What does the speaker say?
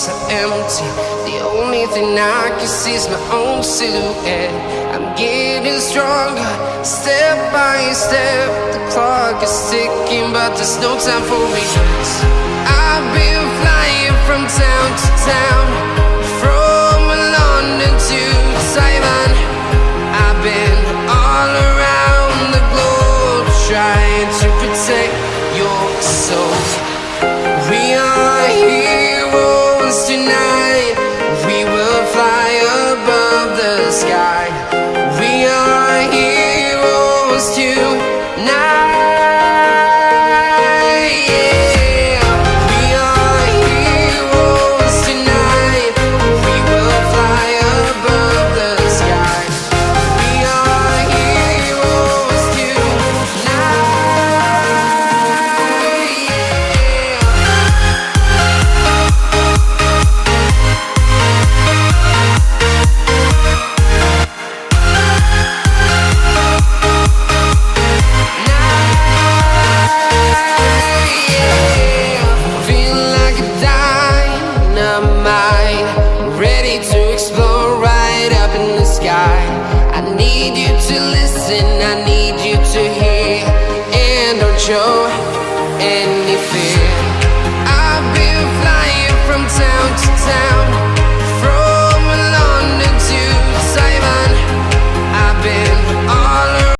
so empty. The only thing I can see is my own silhouette. I'm getting stronger, step by step. The clock is ticking, but there's no time for regrets. I've been flying from town to town, from London to Taiwan. I've been all around the globe, trying to protect your soul. We are heroes tonight. We will fly above the sky. We are heroes tonight. Yeah. We are heroes tonight. We will fly above the sky. We are heroes tonight. Ready to explore right up in the sky. I need you to listen, I need you to hear, and don't show any fear.